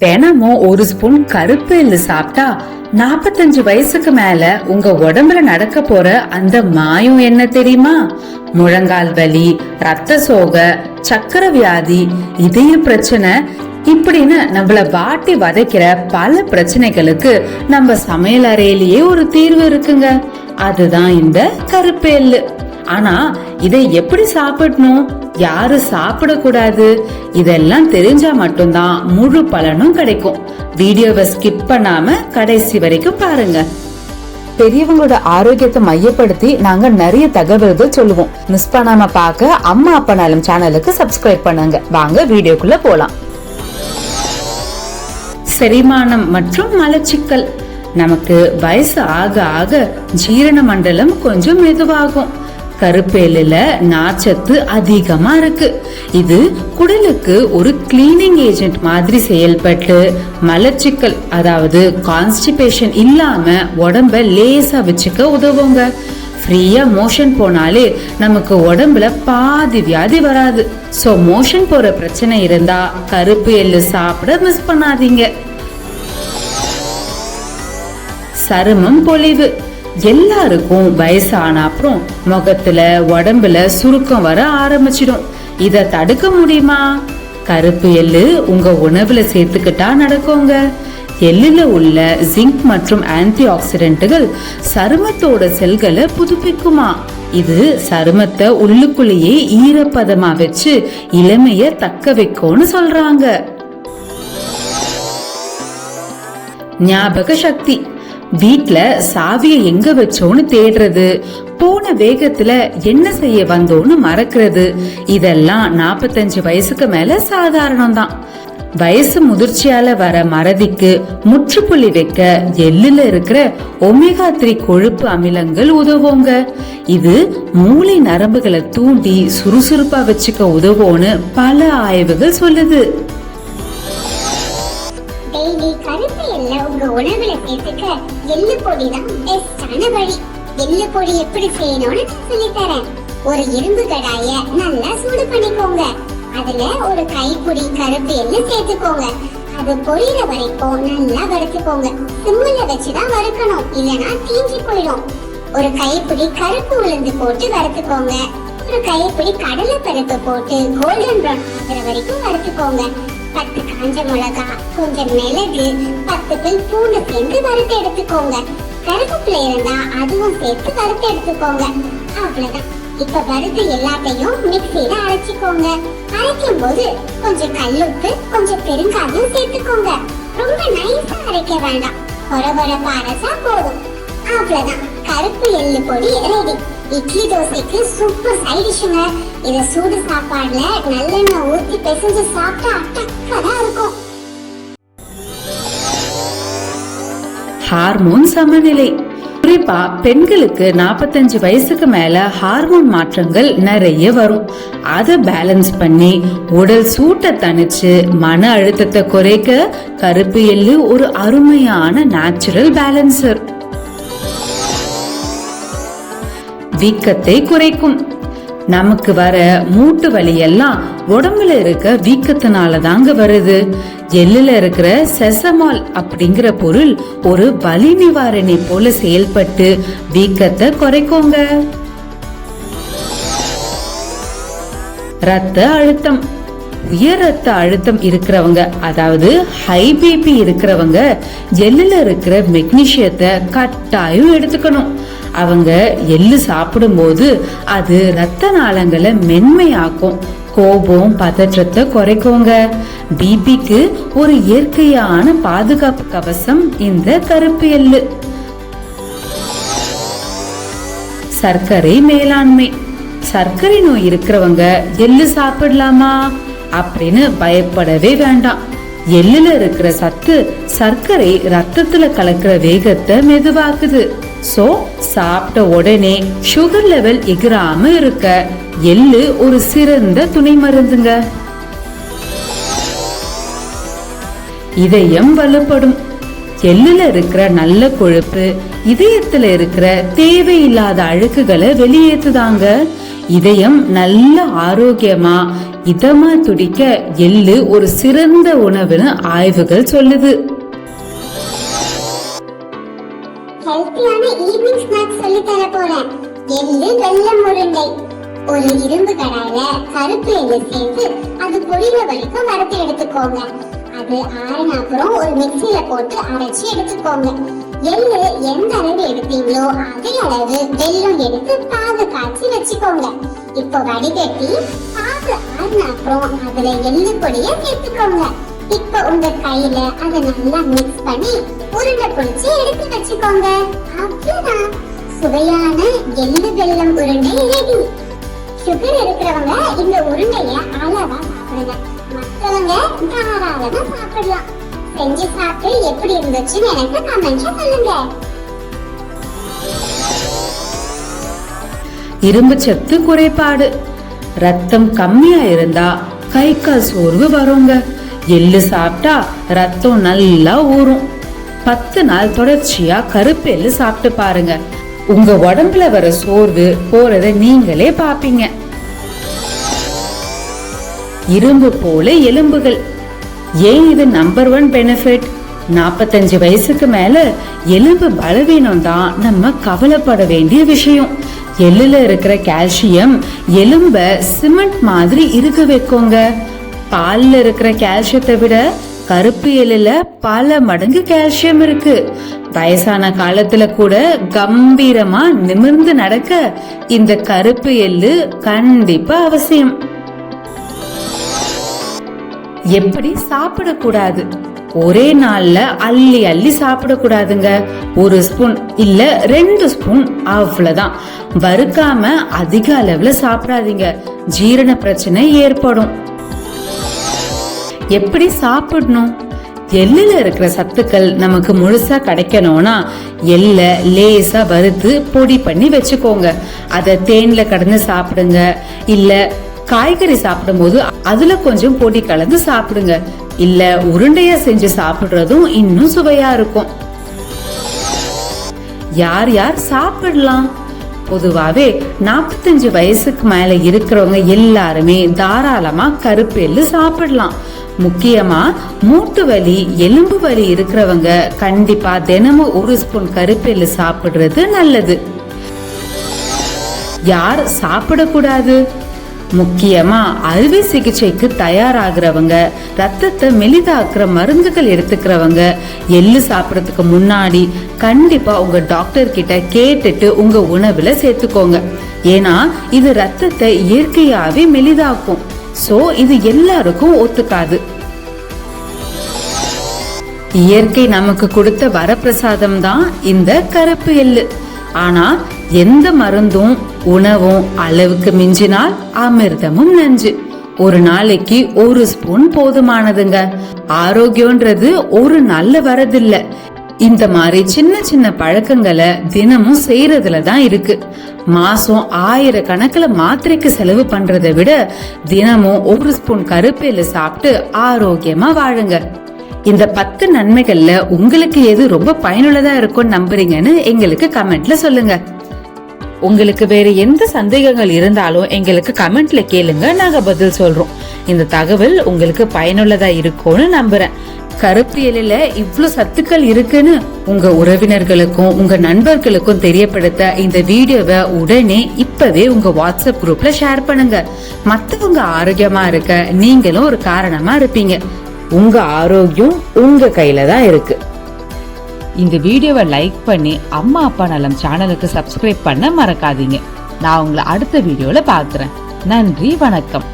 தினமும் ஒரு ஸ்பூன் கருப்பு எள்ளு சாப்பிட்டா 45 வயசுக்கு மேல உங்க உடம்புல நடக்க போற அந்த மாயம் என்ன தெரியுமா? முழங்கால் வலி, ரத்த சோகை, சக்கரை வியாதி, இதய பிரச்சனை இப்படின்னு நம்மள வாட்டி வதைக்கிற பல பிரச்சனைகளுக்கு நம்ம சமையல் அறையிலேயே ஒரு தீர்வு இருக்குங்க. அதுதான் இந்த கருப்பு எள்ளு. ஆனா இதை எப்படி சாப்பிடணும், யாரு சாப்பிடக்கூடாது, இதெல்லாம் தெரிஞ்சா மட்டும்தான் முழு பலனும் கிடைக்கும். வீடியோவை ஸ்கிப் பண்ணாம கடைசி வரைக்கும் பாருங்க. பெரியவங்களோட ஆரோக்கியத்தை மையப்படுத்தி நாங்க நிறைய தகவல்கள் சொல்லுவோம். மிஸ் பண்ணாம பார்க்க அம்மா அப்பா நலம் சேனலுக்கு சப்ஸ்கிரைப் பண்ணுங்க. வாங்க வீடியோக்குள்ள போலாம். செரிமானம் மற்றும் மலச்சிக்கல். நமக்கு வயசு ஆக ஆக ஜீரண மண்டலம் கொஞ்சம் மெதுவாகும். கருப்பு எள்ளுல நார்ச்சத்து அதிகமா இருக்கு. இது குடலுக்கு ஒரு கிளீனிங் ஏஜென்ட் மாதிரி செயல்பட்டு மலச்சிக்கல் அதாவது கான்ஸ்டிபேஷன் இல்லாம உடம்ப லேசா வச்சுக்க உதவுங்க. ஃப்ரீயா மோஷன் போனாலே நமக்கு உடம்புல பாதி வியாதி வராது. சோ மோஷன் போற பிரச்சனை இருந்தா கருப்பு எள்ளு சாப்பிட மிஸ் பண்ணாதீங்க. சருமம் பொலிவு. எல்லாருக்கும் வயசான அப்புறம் முகத்துல உடம்புல சுருக்கம் வர ஆரம்பிச்சிடும். இத தடுக்க முடியுமா? கருப்பு எள்ளு உங்க உணவுல சேர்த்துக்கிட்டா நடக்குங்க. எள்ளுல உள்ள ஜிங்க் மற்றும் ஆன்டி ஆக்சிடென்ட்கள் சருமத்தோட செல்களை புதுப்பிக்குமா. இது சருமத்தை உள்ளுக்குள்ளேயே ஈரப்பதமா வச்சு இளமைய தக்க வைக்கும்னு சொல்றாங்க. ஞாபக சக்தி. வீட்ல சாவியை எங்க வச்சோன்னு தேடுறது, போன வேகத்துல என்ன செய்ய வந்தோன்னு மறக்கிறது, இதெல்லாம் 45 வயசுக்கு மேல சாதாரணம் தான். வயசு முதிர்ச்சியால வர மறதிக்கு முற்றுப்புள்ளி வைக்க எள்ளுல இருக்கிற ஒமேகா 3 கொழுப்பு அமிலங்கள் உதவுங்க. இது மூளை நரம்புகளை தூண்டி சுறுசுறுப்பா வச்சுக்க உதவும்னு பல ஆய்வுகள் சொல்லுது. கருப்பு எள்ளை உங்க உணவுல சேர்த்துக்க எள்ளு பொடி தான் பெஸ்டான வழி. எள்ளு பொடி எப்படி செய்யணும்னு நான் சொல்லி தரேன். ஒரு இரும்பு கடாய நல்லா சூடு பண்ணிக்கோங்க. அதுல ஒரு கைப்பிடி கருப்பு எள்ளு சேர்த்துக்கோங்க. அது பொரியிற வரைக்கும் நல்லா வறுத்துக்கோங்க. சிம்மில வச்சுதான் வறுக்கணும், இல்லனா தீஞ்சு போயிடும். ஒரு கைப்பிடி கருப்பு உளுந்து போட்டு வறுத்துக்கோங்க. ஒரு கைப்பிடி கடலை பருப்பு போட்டு கோல்டன் ப்ரௌன் ஆகிற வரைக்கும் வறுத்துக்கோங்க. 10 காஞ்ச மிளகா, கொஞ்சம் மிளகு, 10 பில் பூண்டு சேர்ந்து வறுத்து எடுத்துக்கோங்க. கருவேப்பிலை இருந்தா அதுவும் சேர்த்து வறுத்து எடுத்துக்கோங்க. அவ்வளவுதான். இப்ப வறுத்து எல்லாத்தையும் மிக்ஸில அரைச்சிக்கோங்க. அரைக்கும் போது கொஞ்சம் கல்லுப்பு, கொஞ்சம் பெருங்காயம் சேர்த்துக்கோங்க. ரொம்ப நைஸா அரைக்க வேண்டாம், கொரகொரப்பா அரைச்சா போதும். அவ்வளவுதான், கருப்பு எள்ளு பொடி ரெடி. இட்லி தோசைக்கு சூப்பர் சைட் டிஷ்ங்க. இத சூடு சாப்பாடுல நல்லெண்ணெய் ஊத்தி பிசைஞ்சு சாப்பிட்டா டக்கரா இருக்கும். ஹார்மோன் சமநிலை. குறிப்பா பெண்களுக்கு 45 வயசுக்கு மேல ஹார்மோன் மாற்றங்கள் நிறைய வரும். அதை பேலன்ஸ் பண்ணி உடல் சூட்டை தணிச்சு மன அழுத்தத்தை குறைக்க கருப்பு எள்ளு ஒரு அருமையான நேச்சுரல் பேலன்சர். வீக்கத்தை குறைக்கும். நமக்கு வர மூட்டு வலி எல்லாம் உடம்புல இருக்க வீக்கத்தினால தாங்க வருது. எள்ளுல இருக்கிற செசமால் அப்படிங்கிற பொருள் ஒரு வலி நிவாரணி போல செயல்பட்டு வீக்கத்தை குறைக்குங்க. ரத்த அழுத்தம். உயர் ரத்த அழுத்தம் இருக்கிறவங்க, அதாவது ஹை பிபி இருக்கிறவங்க எள்ளுல இருக்கிற மெக்னீசியத்தை கட்டாயம் எடுத்துக்கணும். அவங்க எள்ளு சாப்பிடும் போது அது ரத்த நாளங்களை மென்மையாக்கும், கோபம் பதற்றத்தை குறைக்குங்க. பிபிக்கு ஒரு இயற்கையான பாதுகாப்பு கவசம் இந்த கருப்பு எள்ளு. சர்க்கரை மேலாண்மை. சர்க்கரை நோய் இருக்கிறவங்க எள்ளு சாப்பிடலாமா அப்படின்னு பயப்படவே வேண்டாம். எள்ளுல இருக்கிற சத்து சர்க்கரை ரத்தத்துல கலக்கிற வேகத்தை மெதுவாக்குது. சோ சாப்பிட்ட உடனே சுகர் லெவல் எகிராம இருக்க எள்ளு ஒரு சிறந்த துணை மருந்துங்க. இதயம் வலுப்படும். எள்ளுல இருக்கிற நல்ல கொழுப்பு இதயத்துல இருக்கிற தேவையில்லாத அழுக்குகளை வெளியேற்றுதாங்க. இதயம் நல்ல ஆரோக்கியமா இதமா துடிக்க எள்ளு ஒரு சிறந்த உணவுன்னு ஆய்வுகள் சொல்லுது. ஹெல்த்தியான ஈவினிங் ஸ்நாக்ஸ் சொல்லி தர போறேன். எள்ளு வெல்லம் உருண்டை. ஒரு இரும்பு கடாயில கருப்பு எள்ளு சேர்த்து அது பொரியிற வரைக்கும் வறுத்து எடுத்துக்கோங்க. அது ஆறின அப்புறம் ஒரு மிக்சியில போட்டு அரைச்சி எடுத்துக்கோங்க. எள்ளு எந்த அளவு எடுத்தீங்களோ அதே அளவு வெல்லம் எடுத்து பாகு காய்ச்சி வச்சுக்கோங்க. இப்போ வடிகட்டி பாகு ஆறின அப்புறம் அதுல எள்ளு பொடிய சேர்த்துக்கோங்க. இப்போ உங்க கையில அதை நல்லா மிக்ஸ் பண்ணி உருண்டை பிடிச்சி எடுத்து வச்சுக்கோங்க. அவ்வளவுதான், சுவையான எள்ளு வெல்லம் உருண்டை ரெடி. சுகர் இருக்கிறவங்க இந்த உருண்டைய அளவா சாப்பிடுங்க, மற்றவங்க தாராளமா சாப்பிடலாம். செஞ்சு சாப்பிட்டு எப்படி இருந்துச்சுன்னு எனக்கு கமெண்ட்ல சொல்லுங்க. இரும்பு சத்து குறைபாடு, ரத்தம் கம்மியா இருந்தா கை கால் சோர்வு வருங்க. எள்ளு சாப்பிட்டா ரத்தம் நல்லா ஊறும். 10 நாள் தொடர்ச்சியா கருப்பு எள்ளு சாப்பிட்டு பாருங்க, உங்க உடம்புல வர சோர்வு போறத நீங்களே பாப்பீங்க. இரும்பு போல எலும்புகள். ஏன் இது நம்பர் 1 பெனிஃபிட்? 45 வயசுக்கு மேல எலும்பு பலவீனம் தான் நம்ம கவலைப்பட வேண்டிய விஷயம். எள்ளுல இருக்கிற கால்சியம் எலும்ப சிமெண்ட் மாதிரி இருக்க வைக்குங்க. பால்ல இருக்கிற கால்சியத்தை விட கருப்பு எள்ளுல பல மடங்கு கால்சியம் இருக்கு. வயசான காலத்துல கூட கம்பீரமா நிமிர்ந்து நடக்க இந்த கருப்பு எள்ளு கண்டிப்பா அவசியம். எப்படி சாப்பிடக்கூடாது? ஒரே நாள்ல அள்ளி அள்ளி சாப்பிடக்கூடாதுங்க. 1 ஸ்பூன் இல்ல 2 ஸ்பூன் அவ்வளவுதான். வறுக்காம அதிக அளவுல சாப்பிடாதீங்க, ஜீரண பிரச்சனை ஏற்படும். எப்படி சாப்பிடணும்? எள்ளுல இருக்கிற சத்துக்கள் நமக்கு முழுசா கிடைக்கணும்னா எள்ள லேசா வறுத்து பொடி பண்ணி வச்சுக்கோங்க. அத தேன்ல கடந்து சாப்பிடுங்க, இல்ல காய்கறி சாப்பிடும் போது அதுல கொஞ்சம் பொடி கலந்து சாப்பிடுங்க, இல்ல உருண்டையா செஞ்சு சாப்பிடுறதும் இன்னும் சுவையா இருக்கும். யார் யார் சாப்பிடலாம்? பொதுவாவே 45 வயசுக்கு மேல இருக்கிறவங்க எல்லாருமே தாராளமா கருப்பு எள்ளு சாப்பிடலாம். முக்கியமா மூட்டு வலி, எலும்பு வலி இருக்கிறவங்க கண்டிப்பா தினமும் 1 ஸ்பூன் கருப்பு எள்ளு சாப்பிடுறது நல்லது. யார் சாப்பிடக்கூடாது? முக்கியமா அறுவை சிகிச்சைக்கு தயாராகிறவங்க, ரத்தத்தை மெலிதாக்குற மருந்துகள் எடுத்துக்கிறவங்க எள்ளு சாப்பிடறதுக்கு முன்னாடி கண்டிப்பா உங்க டாக்டர் கிட்ட கேட்டுட்டு உங்க உணவுல சேர்த்துக்கோங்க. ஏன்னா இது ரத்தத்தை இயற்கையாவே மெலிதாக்கும். சோ இது எல்லாருக்கும் ஒத்துக்காது. இயற்கை நமக்கு கொடுத்த வரப்பிரசாதம் தான் இந்த கருப்பு எள்ளு. ஆனா எந்த மருந்தும் உணவும் அளவுக்கு மிஞ்சினால் அமிர்தமும் நஞ்சு. ஒரு நாளைக்கு 1 ஸ்பூன் போதுமானதுங்க. ஆரோக்கியம்ன்றது ஒரு நாள்ல வரதில்ல. இந்த மாதிரி சின்ன சின்ன பழக்கங்களை தினமும் செய்யறதுல தான் இருக்கு. மாசம் 1000 கணக்குல மாத்திரைக்கு செலவு பண்றதை விட தினமும் 1 ஸ்பூன் கருப்பு எள்ளு சாப்பிட்டு ஆரோக்கியமா வாழுங்க. இந்த 10 நன்மைகள்ல உங்களுக்கு எது ரொம்ப பயனுள்ளதா இருக்கும் நம்புறீங்கன்னு எங்களுக்கு கமெண்ட்ல சொல்லுங்க. உங்களுக்கு வேற எந்த சந்தேகங்கள் இருந்தாலும் எங்களுக்கு கமெண்ட்ல கேளுங்க, நாங்க பதில் சொல்றோம். இந்த தகவல் உங்களுக்கு பயனுள்ளதா இருக்கும்னு நம்புறேன். கருப்பு எள்ளுல இவ்ளோ சத்துக்கள் இருக்குன்னு உங்க உறவினர்களுக்கும் உங்க நண்பர்களுக்கும் தெரியப்படுத்த இந்த வீடியோவை உடனே இப்பவே உங்க வாட்ஸ்அப் குரூப்ல ஷேர் பண்ணுங்க. மத்தவங்க ஆரோக்கியமா இருக்க நீங்களும் ஒரு காரணமா இருப்பீங்க. உங்க ஆரோக்கியம் உங்க கையில தான் இருக்கு. இந்த வீடியோவை லைக் பண்ணி அம்மா அப்பா நலம் சேனலுக்கு சப்ஸ்கிரைப் பண்ண மறக்காதீங்க. நான் உங்களை அடுத்த வீடியோல பாக்குறேன். நன்றி, வணக்கம்.